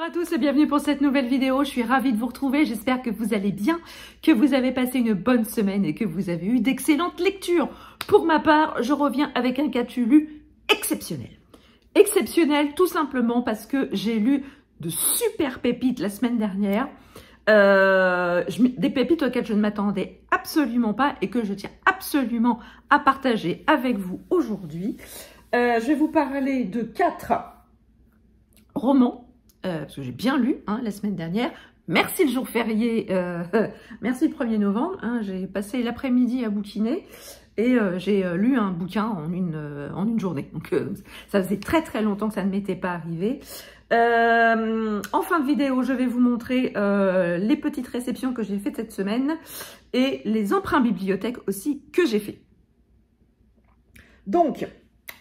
À tous et bienvenue pour cette nouvelle vidéo. Je suis ravie de vous retrouver. J'espère que vous allez bien, que vous avez passé une bonne semaine et que vous avez eu d'excellentes lectures. Pour ma part, je reviens avec un Cthulhu exceptionnel. Exceptionnel tout simplement parce que j'ai lu de super pépites la semaine dernière. Des pépites auxquelles je ne m'attendais absolument pas et que je tiens absolument à partager avec vous aujourd'hui. Je vais vous parler de 4 romans. Parce que j'ai bien lu la semaine dernière. Merci le jour férié, merci le 1er novembre. J'ai passé l'après-midi à bouquiner et j'ai lu un bouquin en une journée. Donc ça faisait très très longtemps que ça ne m'était pas arrivé. En fin de vidéo, je vais vous montrer les petites réceptions que j'ai faites cette semaine et les emprunts bibliothèques aussi que j'ai fait. Donc,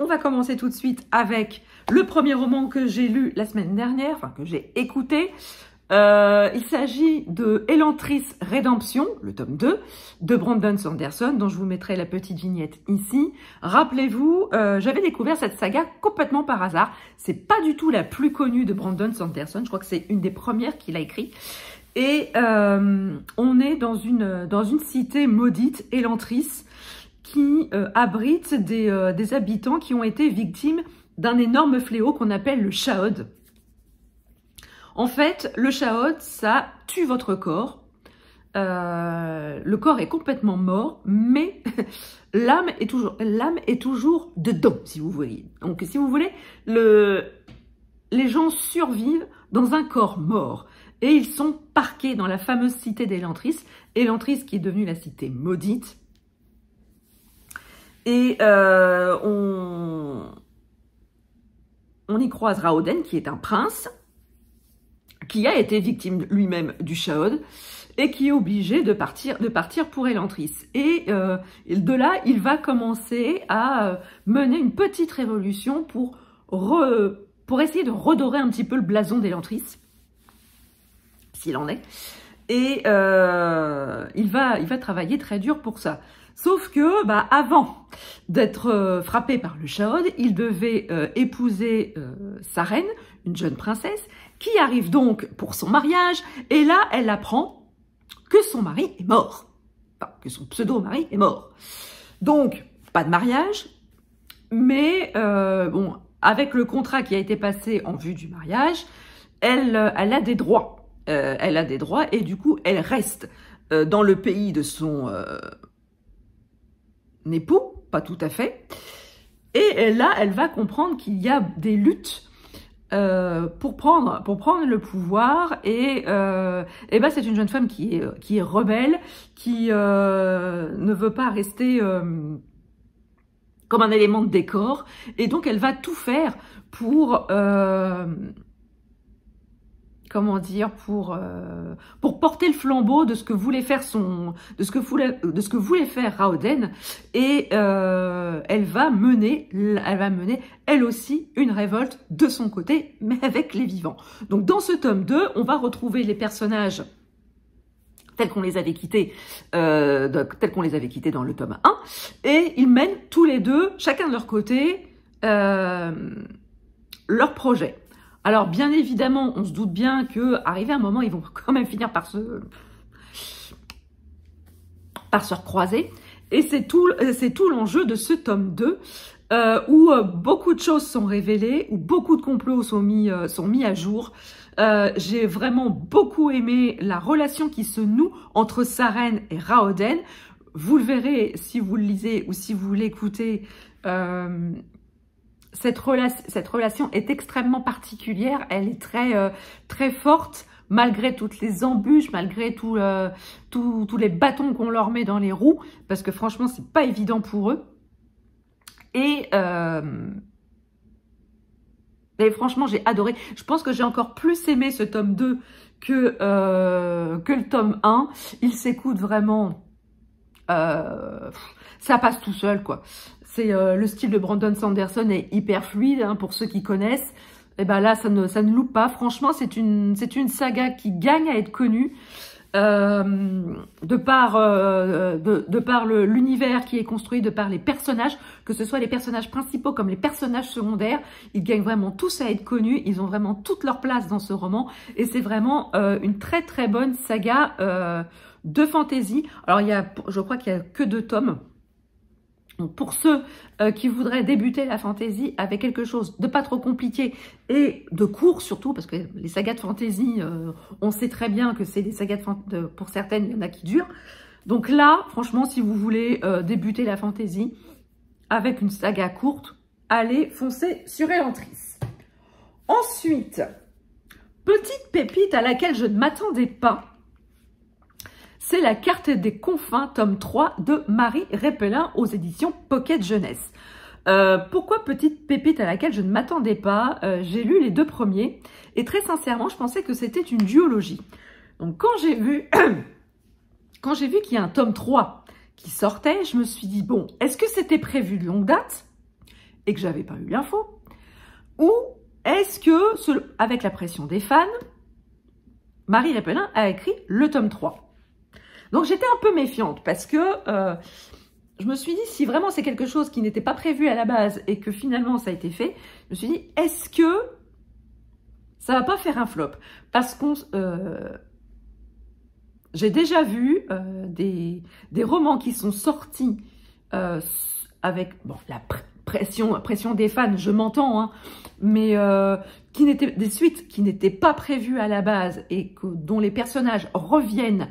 on va commencer tout de suite avec le premier roman que j'ai lu la semaine dernière, enfin que j'ai écouté. Il s'agit de Elantris Rédemption, le tome 2, de Brandon Sanderson, dont je vous mettrai la petite vignette ici. Rappelez-vous, j'avais découvert cette saga complètement par hasard. C'est pas du tout la plus connue de Brandon Sanderson, je crois que c'est une des premières qu'il a écrit. Et on est dans une cité maudite, Elantris, qui abrite des habitants qui ont été victimes d'un énorme fléau qu'on appelle le Chaod. En fait, le Chaod, ça tue votre corps. Le corps est complètement mort, mais l'âme est toujours dedans, si vous voulez. Donc, si vous voulez, les gens survivent dans un corps mort. Et ils sont parqués dans la fameuse cité d'Elantris. Elantris qui est devenue la cité maudite. Et on y croise Raoden, qui est un prince, qui a été victime lui-même du Chaod, et qui est obligé de partir pour Elantris. Et de là, il va commencer à mener une petite révolution pour essayer de redorer un petit peu le blason d'Elantris, s'il en est. Et il va travailler très dur pour ça. Sauf que, avant d'être frappé par le Chaod, il devait épouser sa reine, une jeune princesse, qui arrive donc pour son mariage. Et là, elle apprend que son mari est mort. Enfin, que son pseudo-mari est mort. Donc, pas de mariage. Mais, bon, avec le contrat qui a été passé en vue du mariage, elle a des droits. Elle a des droits et du coup, elle reste dans le pays de son époux, pas tout à fait. Et là, elle va comprendre qu'il y a des luttes pour prendre le pouvoir. Et c'est une jeune femme qui est rebelle, qui ne veut pas rester comme un élément de décor. Et donc, elle va tout faire pour comment dire, pour porter le flambeau de ce que voulait faire Raoden. Et elle va mener elle aussi une révolte de son côté, mais avec les vivants. Donc dans ce tome 2, on va retrouver les personnages tels qu'on les avait quittés dans le tome 1, et ils mènent tous les deux, chacun de leur côté, leur projet. Alors, bien évidemment, on se doute bien qu'arrivé un moment, ils vont quand même finir par se recroiser. Et c'est tout l'enjeu de ce tome 2, où beaucoup de choses sont révélées, où beaucoup de complots sont mis à jour. J'ai vraiment beaucoup aimé la relation qui se noue entre Sarene et Raoden. Vous le verrez si vous le lisez ou si vous l'écoutez. Cette relation est extrêmement particulière, elle est très forte, malgré toutes les embûches, malgré tous les bâtons qu'on leur met dans les roues, parce que franchement, c'est pas évident pour eux. Et franchement, j'ai adoré. Je pense que j'ai encore plus aimé ce tome 2 que le tome 1. Il s'écoute vraiment... ça passe tout seul, quoi. C'est le style de Brandon Sanderson est hyper fluide, pour ceux qui connaissent. Et là, ça ne loupe pas. Franchement, c'est une saga qui gagne à être connue. de par l'univers qui est construit, de par les personnages, que ce soit les personnages principaux comme les personnages secondaires, ils gagnent vraiment tous à être connus, ils ont vraiment toute leur place dans ce roman, et c'est vraiment une très très bonne saga de fantasy. Alors je crois qu'il y a que 2 tomes. Donc pour ceux qui voudraient débuter la fantasy avec quelque chose de pas trop compliqué et de court surtout, parce que les sagas de fantasy, on sait très bien que c'est des sagas pour certaines, il y en a qui durent. Donc là, franchement, si vous voulez débuter la fantasy avec une saga courte, allez foncer sur Elantris. Ensuite, petite pépite à laquelle je ne m'attendais pas, c'est La Carte des Confins, tome 3 de Marie Repelin aux éditions Pocket Jeunesse. Pourquoi petite pépite à laquelle je ne m'attendais pas? J'ai lu les 2 premiers et très sincèrement, je pensais que c'était une duologie. Donc quand j'ai vu qu'il y a un tome 3 qui sortait, je me suis dit, bon, est-ce que c'était prévu de longue date et que j'avais pas eu l'info? Ou est-ce que, avec la pression des fans, Marie Repelin a écrit le tome 3? Donc j'étais un peu méfiante parce que je me suis dit, si vraiment c'est quelque chose qui n'était pas prévu à la base et que finalement ça a été fait, je me suis dit, est-ce que ça va pas faire un flop? Parce qu'on j'ai déjà vu des romans qui sont sortis avec la pression des fans, je m'entends, hein, mais qui n'étaient des suites qui n'étaient pas prévues à la base et dont les personnages reviennent.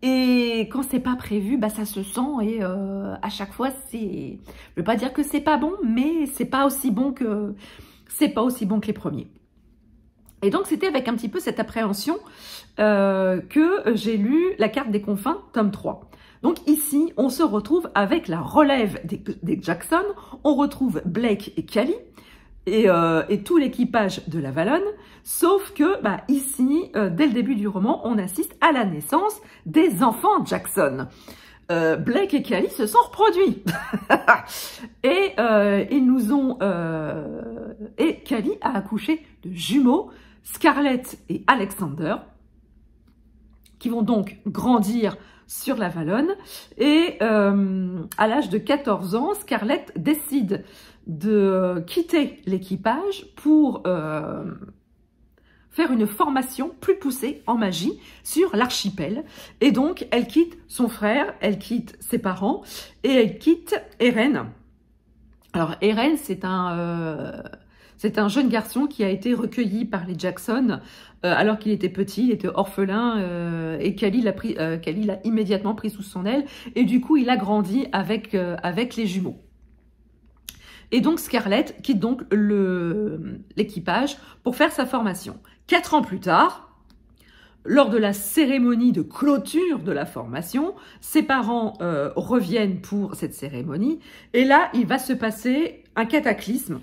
Et quand c'est pas prévu, bah ça se sent et à chaque fois c'est, je veux pas dire que c'est pas bon, mais c'est pas aussi bon que les premiers. Et donc c'était avec un petit peu cette appréhension que j'ai lu La Carte des Confins, tome 3. Donc ici, on se retrouve avec la relève des Jackson, on retrouve Blake et Callie, et tout l'équipage de la Valonne, sauf que ici, dès le début du roman, on assiste à la naissance des enfants Jackson. Blake et Callie se sont reproduits. Et ils nous ont... et Callie a accouché de jumeaux, Scarlett et Alexander, qui vont donc grandir sur la Valonne. Et à l'âge de 14 ans, Scarlett décide de quitter l'équipage pour faire une formation plus poussée en magie sur l'archipel. Et donc, elle quitte son frère, elle quitte ses parents et elle quitte Eren. Alors, Eren, c'est un jeune garçon qui a été recueilli par les Jackson alors qu'il était petit, il était orphelin et Callie l'a immédiatement pris sous son aile et du coup, il a grandi avec les jumeaux. Et donc Scarlett quitte donc l'équipage pour faire sa formation. 4 ans plus tard, lors de la cérémonie de clôture de la formation, ses parents reviennent pour cette cérémonie. Et là, il va se passer un cataclysme.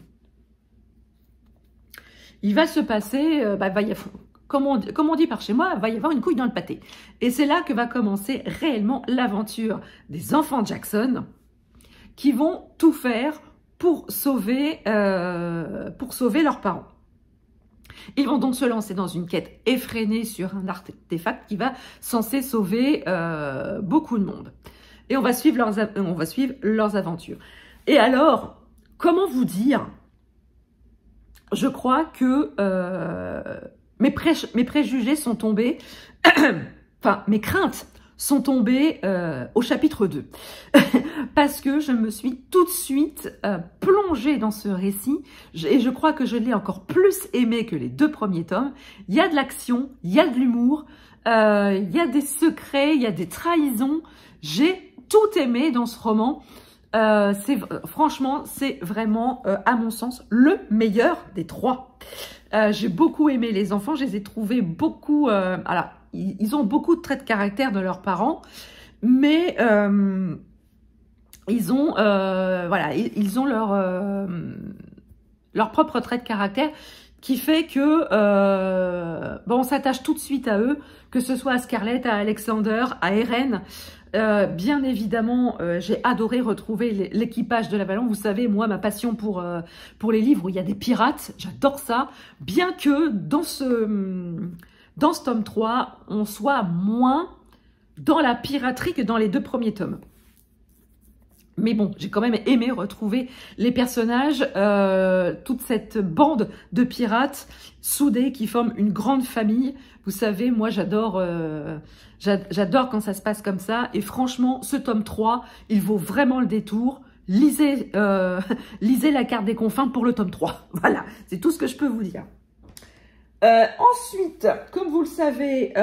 Il va se passer, comme on dit par chez moi, il va y avoir une couille dans le pâté. Et c'est là que va commencer réellement l'aventure des enfants Jackson qui vont tout faire pour sauver leurs parents. Ils vont donc se lancer dans une quête effrénée sur un artefact qui va censé sauver beaucoup de monde. Et on va suivre leurs aventures. Et alors, comment vous dire? Je crois que mes préjugés sont tombés, enfin mes craintes sont tombées au chapitre 2. Parce que je me suis tout de suite plongée dans ce récit et je crois que je l'ai encore plus aimé que les 2 premiers tomes. Il y a de l'action, il y a de l'humour, il y a des secrets, il y a des trahisons. J'ai tout aimé dans ce roman. Franchement, c'est vraiment, à mon sens, le meilleur des 3. J'ai beaucoup aimé les enfants, je les ai trouvés beaucoup... alors, ils ont beaucoup de traits de caractère de leurs parents, mais ils ont leur propre trait de caractère qui fait que on s'attache tout de suite à eux, que ce soit à Scarlett, à Alexander, à Eren. Bien évidemment, j'ai adoré retrouver l'équipage de la Valonne. Vous savez, moi, ma passion pour les livres où il y a des pirates, j'adore ça. Bien que dans dans ce tome 3, on soit moins dans la piraterie que dans les 2 premiers tomes. Mais bon, j'ai quand même aimé retrouver les personnages, toute cette bande de pirates soudés qui forment une grande famille. Vous savez, moi j'adore quand ça se passe comme ça. Et franchement, ce tome 3, il vaut vraiment le détour. Lisez, lisez La Carte des Confins pour le tome 3. Voilà, c'est tout ce que je peux vous dire. Ensuite, comme vous le savez,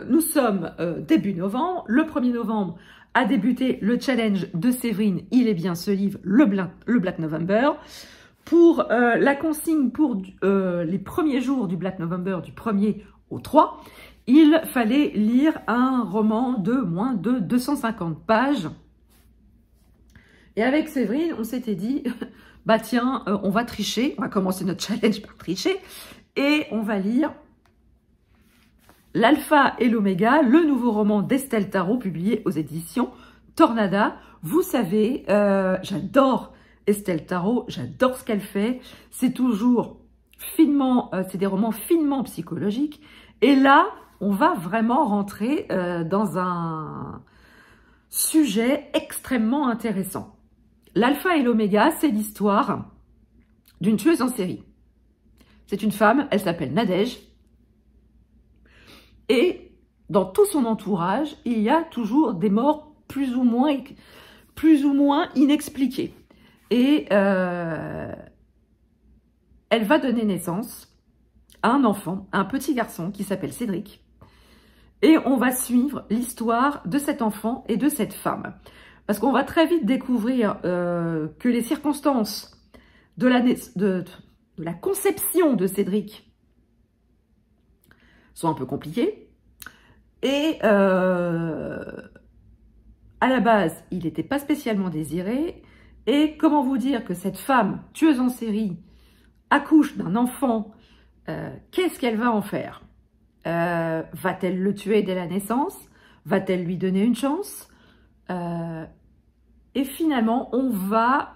nous sommes début novembre. Le 1er novembre a débuté le challenge de Séverine. Il est bien ce livre, le Black November. Pour la consigne pour les premiers jours du Black November, du 1er au 3, il fallait lire un roman de moins de 250 pages. Et avec Séverine, on s'était dit, bah tiens, on va tricher, on va commencer notre challenge par tricher, et on va lire L'Alpha et l'Oméga, le nouveau roman d'Estelle Tarot, publié aux éditions Tornada. Vous savez, j'adore Estelle Tarot, j'adore ce qu'elle fait. C'est toujours finement, c'est des romans finement psychologiques. Et là, on va vraiment rentrer dans un sujet extrêmement intéressant. L'Alpha et l'Oméga, c'est l'histoire d'une tueuse en série. C'est une femme, elle s'appelle Nadège. Et dans tout son entourage, il y a toujours des morts plus ou moins inexpliquées. Et elle va donner naissance à un enfant, à un petit garçon qui s'appelle Cédric. Et on va suivre l'histoire de cet enfant et de cette femme. Parce qu'on va très vite découvrir que les circonstances de la conception de Cédric sont un peu compliquées. Et à la base, il n'était pas spécialement désiré. Et comment vous dire que cette femme, tueuse en série, accouche d'un enfant, qu'est-ce qu'elle va en faire? Va-t-elle le tuer dès la naissance? Va-t-elle lui donner une chance? Et finalement, on va,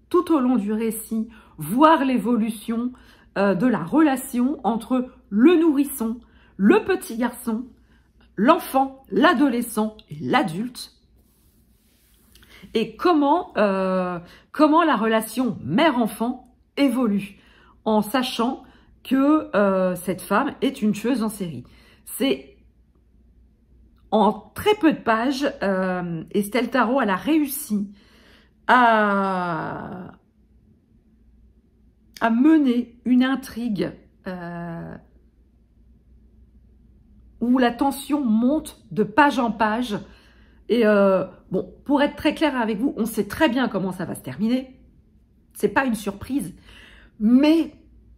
tout au long du récit, voir l'évolution de la relation entre le nourrisson, le petit garçon, l'enfant, l'adolescent et l'adulte. Et comment la relation mère-enfant évolue, en sachant que cette femme est une tueuse en série. C'est en très peu de pages, Estelle Tarot, elle a réussi à mener une intrigue où la tension monte de page en page. Et bon, pour être très clair avec vous, on sait très bien comment ça va se terminer. C'est pas une surprise. Mais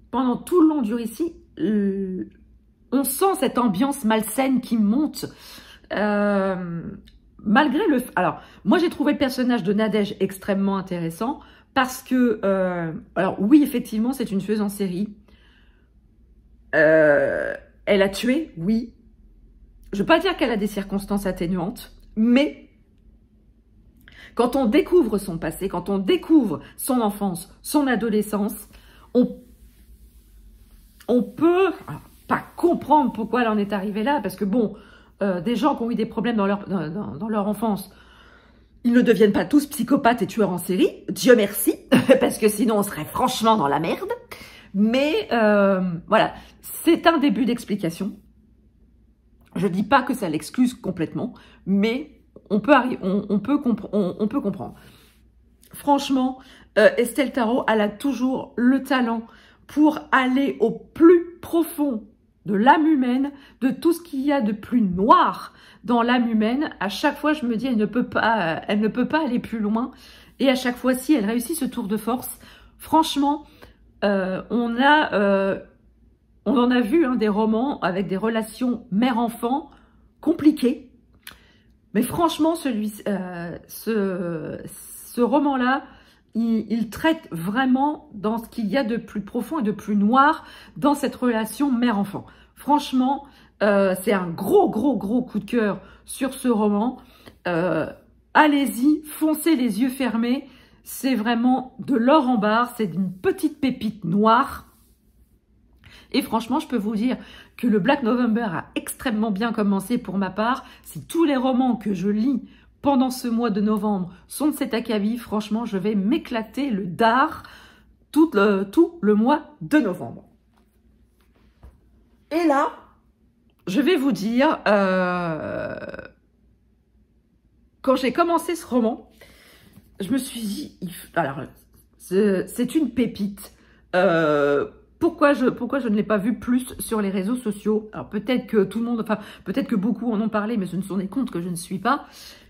pendant tout le long du récit, on sent cette ambiance malsaine qui monte. Malgré le... Alors, moi j'ai trouvé le personnage de Nadège extrêmement intéressant parce que... alors oui, effectivement, c'est une tueuse en série. Elle a tué, oui. Je ne veux pas dire qu'elle a des circonstances atténuantes, mais quand on découvre son passé, quand on découvre son enfance, son adolescence, on peut pas comprendre pourquoi elle en est arrivée là, parce que bon, des gens qui ont eu des problèmes dans leur enfance, ils ne deviennent pas tous psychopathes et tueurs en série, Dieu merci, parce que sinon on serait franchement dans la merde. Mais voilà, c'est un début d'explication. Je ne dis pas que ça l'excuse complètement, mais on peut comprendre. Franchement, Estelle Tarot, elle a toujours le talent pour aller au plus profond de l'âme humaine, de tout ce qu'il y a de plus noir dans l'âme humaine. À chaque fois, je me dis, elle ne peut pas aller plus loin. Et à chaque fois, si elle réussit ce tour de force, franchement, on en a vu des romans avec des relations mère-enfant compliquées. Mais franchement, ce roman-là, il traite vraiment dans ce qu'il y a de plus profond et de plus noir dans cette relation mère-enfant. Franchement, c'est un gros coup de cœur sur ce roman. Allez-y, foncez les yeux fermés. C'est vraiment de l'or en barre. C'est une petite pépite noire. Et franchement, je peux vous dire que le Black November a extrêmement bien commencé pour ma part. Si tous les romans que je lis pendant ce mois de novembre sont de cet acabit, franchement, je vais m'éclater le dard tout le mois de novembre. Et là, je vais vous dire, quand j'ai commencé ce roman, je me suis dit, alors, c'est une pépite. Pourquoi je ne l'ai pas vu plus sur les réseaux sociaux? Alors peut-être que tout le monde, enfin peut-être que beaucoup en ont parlé, mais ce ne sont des comptes que je ne suis pas.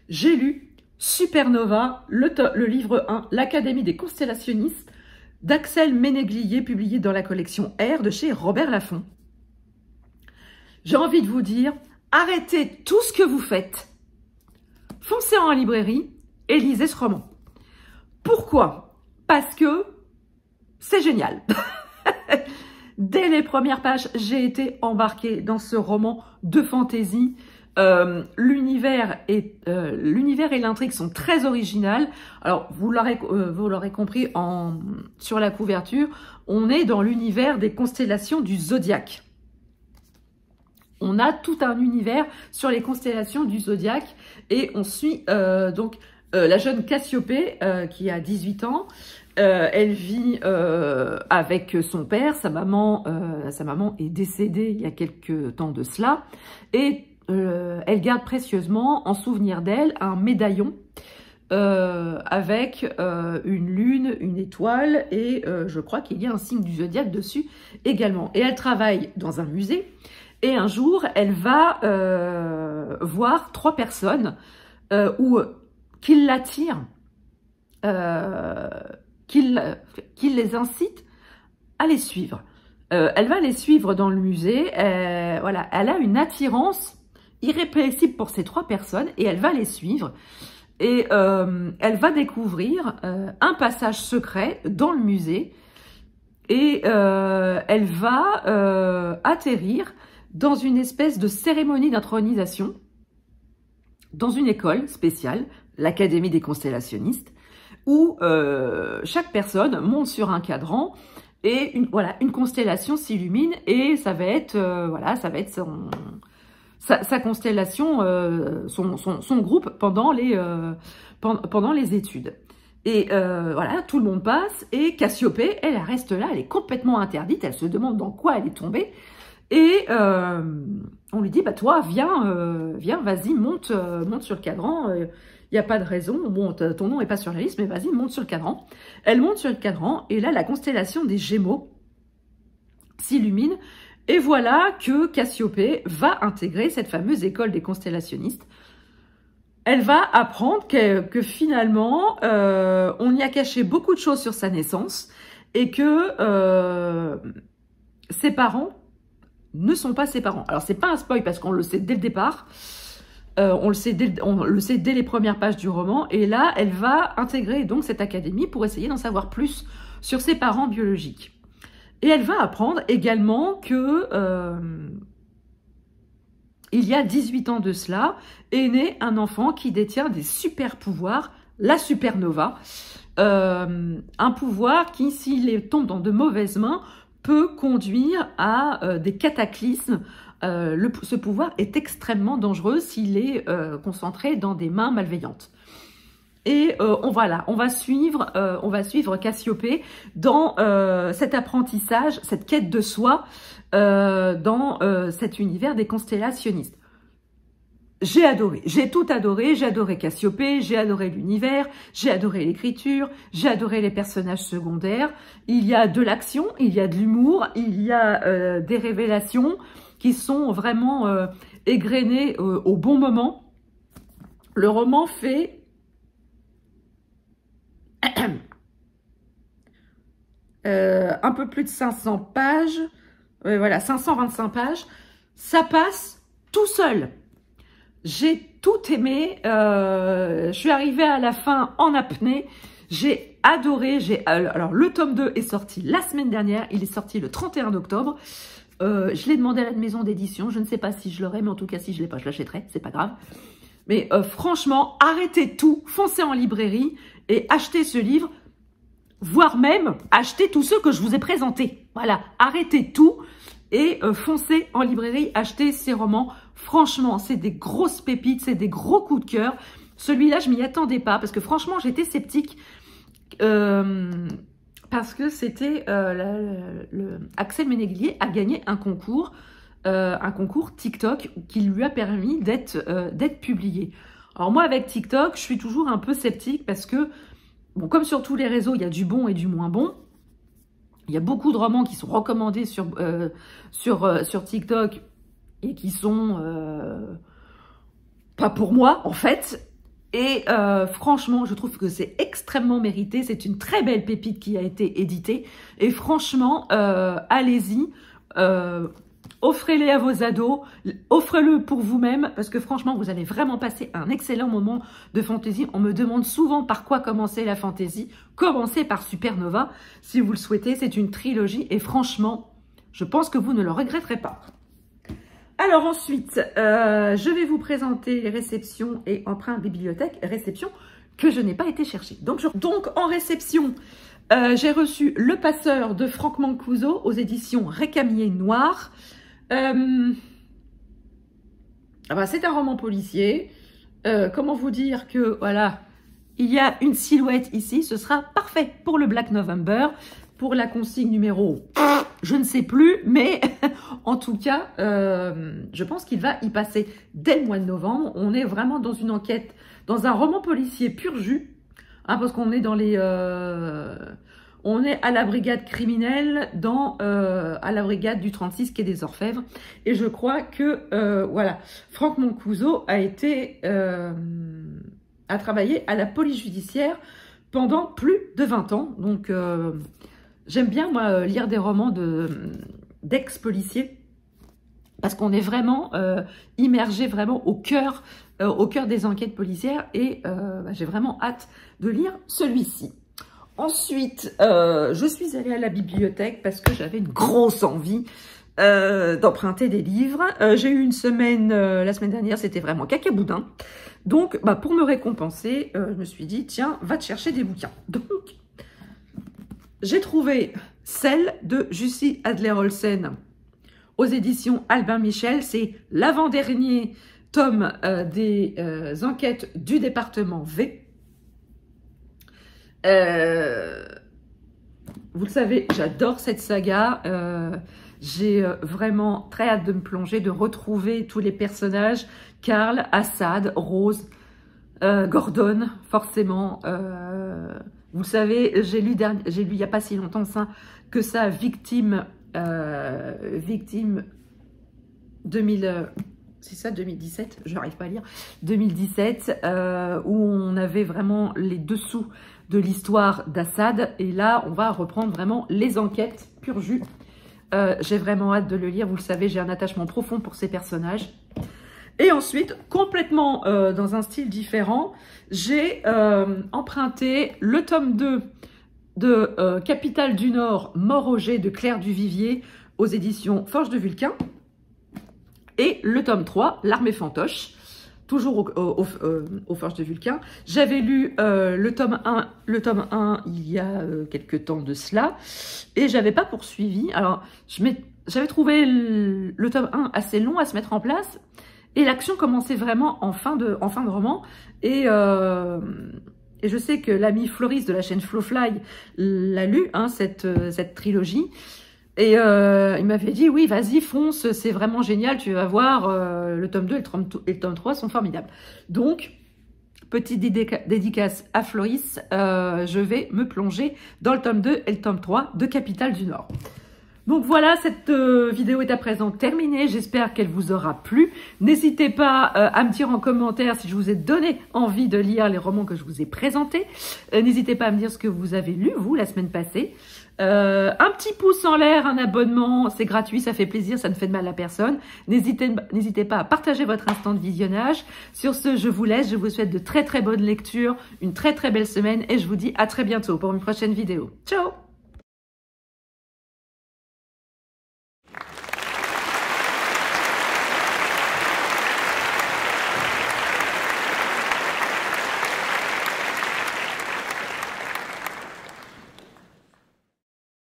J'ai lu Supernova, le livre 1, l'Académie des constellationnistes, d'Axel Ménéglier, publié dans la collection R de chez Robert Laffont. J'ai envie de vous dire, arrêtez tout ce que vous faites, foncez en librairie et lisez ce roman. Pourquoi? Parce que c'est génial. Dès les premières pages, j'ai été embarquée dans ce roman de fantaisie. L'univers et l'intrigue sont très originales. Alors, vous l'aurez compris sur la couverture, on est dans l'univers des constellations du zodiaque. On a tout un univers sur les constellations du zodiaque et on suit donc la jeune Cassiopée qui a 18 ans. Elle vit avec son père, sa maman est décédée il y a quelques temps de cela, et elle garde précieusement en souvenir d'elle un médaillon avec une lune, une étoile, et je crois qu'il y a un signe du zodiaque dessus également. Et elle travaille dans un musée, et un jour, elle va voir 3 personnes qui l'attirent, qui les incite à les suivre. Elle va les suivre dans le musée. Voilà, elle a une attirance irrépressible pour ces 3 personnes et elle va les suivre. Et elle va découvrir un passage secret dans le musée et elle va atterrir dans une espèce de cérémonie d'intronisation dans une école spéciale, l'Académie des constellationnistes, où chaque personne monte sur un cadran et une constellation s'illumine et ça va être sa constellation, son groupe pendant les études. Et voilà, tout le monde passe et Cassiopée, elle reste là, elle est complètement interdite, elle se demande dans quoi elle est tombée. Et on lui dit, bah toi, viens, vas-y, monte sur le cadran. Il n'y a pas de raison. Bon, ton nom n'est pas sur la liste, mais vas-y, monte sur le cadran. Elle monte sur le cadran, et là, la constellation des Gémeaux s'illumine. Et voilà que Cassiopée va intégrer cette fameuse école des constellationnistes. Elle va apprendre que finalement, on y a caché beaucoup de choses sur sa naissance, et que ses parents ne sont pas ses parents. Alors, c'est pas un spoil parce qu'on le sait dès le départ. On le sait dès les premières pages du roman. Et là, elle va intégrer donc cette académie pour essayer d'en savoir plus sur ses parents biologiques. Et elle va apprendre également que il y a 18 ans de cela, est né un enfant qui détient des super pouvoirs, la supernova. Un pouvoir qui, s'il tombe dans de mauvaises mains, peut conduire à des cataclysmes. Ce pouvoir est extrêmement dangereux s'il est concentré dans des mains malveillantes. Et on va suivre Cassiopée dans cet apprentissage, cette quête de soi dans cet univers des constellationnistes. J'ai adoré, j'ai tout adoré, j'ai adoré Cassiopée, j'ai adoré l'univers, j'ai adoré l'écriture, j'ai adoré les personnages secondaires. Il y a de l'action, il y a de l'humour, il y a des révélations qui sont vraiment égrenées au bon moment. Le roman fait un peu plus de 500 pages, voilà, 525 pages. Ça passe tout seul. J'ai tout aimé, je suis arrivée à la fin en apnée, j'ai adoré, alors le tome 2 est sorti la semaine dernière, il est sorti le 31 octobre, je l'ai demandé à la maison d'édition, je ne sais pas si je l'aurai, mais en tout cas si je ne l'ai pas, je l'achèterai, c'est pas grave. Mais franchement, arrêtez tout, foncez en librairie et achetez ce livre, voire même achetez tous ceux que je vous ai présentés. Voilà, arrêtez tout Et foncez en librairie, achetez ces romans. Franchement, c'est des grosses pépites, c'est des gros coups de cœur. Celui-là, je m'y attendais pas parce que franchement, j'étais sceptique. Parce que c'était Axel Ménéglier a gagné un concours TikTok qui lui a permis d'être publié. Alors moi, avec TikTok, je suis toujours un peu sceptique parce que, bon, comme sur tous les réseaux, il y a du bon et du moins bon. Il y a beaucoup de romans qui sont recommandés sur TikTok et qui sont pas pour moi, en fait. Et franchement, je trouve que c'est extrêmement mérité. C'est une très belle pépite qui a été éditée. Et franchement, allez-y. Offrez-les à vos ados, offrez-le pour vous-même, parce que franchement, vous allez vraiment passer un excellent moment de fantaisie. On me demande souvent par quoi commencer la fantaisie. Commencez par Supernova, si vous le souhaitez. C'est une trilogie et franchement, je pense que vous ne le regretterez pas. Alors ensuite, je vais vous présenter les réceptions et emprunts bibliothèque, réceptions que je n'ai pas été chercher. Donc en réception, j'ai reçu Le Passeur de Franck Mancuso aux éditions Récamier Noir. C'est un roman policier. Comment vous dire que, voilà, il y a une silhouette ici. Ce sera parfait pour le Black November, pour la consigne numéro, je ne sais plus, mais en tout cas, je pense qu'il va y passer dès le mois de novembre. On est vraiment dans une enquête, dans un roman policier pur jus, hein, parce qu'on est dans les... on est à la brigade criminelle, à la brigade du 36 quai des Orfèvres. Et je crois que, voilà, Franck Mancuso a travaillé à la police judiciaire pendant plus de 20 ans. Donc, j'aime bien, moi, lire des romans d'ex-policiers parce qu'on est vraiment immergé vraiment au cœur des enquêtes policières. Et j'ai vraiment hâte de lire celui-ci. Ensuite, je suis allée à la bibliothèque parce que j'avais une grosse envie d'emprunter des livres. J'ai eu une semaine, la semaine dernière, c'était vraiment cacaboudin. Donc, pour me récompenser, je me suis dit, tiens, va te chercher des bouquins. Donc, j'ai trouvé celle de Jussi Adler-Olsen aux éditions Albin Michel. C'est l'avant-dernier tome des enquêtes du département V. Vous le savez, j'adore cette saga. J'ai vraiment très hâte de me plonger, de retrouver tous les personnages. Karl, Assad, Rose, Gordon, forcément. Vous le savez, j'ai lu il n'y a pas si longtemps que ça, Victime 2000... C'est ça, 2017, je n'arrive pas à lire, 2017, où on avait vraiment les dessous de l'histoire d'Assad. Et là, on va reprendre vraiment les enquêtes pur jus. J'ai vraiment hâte de le lire. Vous le savez, j'ai un attachement profond pour ces personnages. Et ensuite, complètement dans un style différent, j'ai emprunté le tome 2 de Capitale du Nord, Mort au jet de Claire Duvivier aux éditions Forge de Vulcain. Et le tome 3, L'Armée Fantoche, toujours aux Forges de Vulcain. J'avais lu le tome 1 il y a quelques temps de cela, et j'avais pas poursuivi. Alors, j'avais trouvé le tome 1 assez long à se mettre en place, et l'action commençait vraiment en fin de roman. Et je sais que l'ami Floris de la chaîne Flowfly l'a lu, hein, cette trilogie. Et il m'avait dit, oui, vas-y, fonce, c'est vraiment génial, tu vas voir, le tome 2 et le tome 3 sont formidables. Donc, petite dédicace à Floris, je vais me plonger dans le tome 2 et le tome 3 de Capitale du Nord. Donc voilà, cette vidéo est à présent terminée, j'espère qu'elle vous aura plu. N'hésitez pas à me dire en commentaire si je vous ai donné envie de lire les romans que je vous ai présentés. N'hésitez pas à me dire ce que vous avez lu, vous, la semaine passée. Un petit pouce en l'air, un abonnement, c'est gratuit, ça fait plaisir, ça ne fait de mal à personne. N'hésitez pas à partager votre instant de visionnage. Sur ce, je vous laisse, je vous souhaite de très très bonnes lectures, une très très belle semaine et je vous dis à très bientôt pour une prochaine vidéo. Ciao!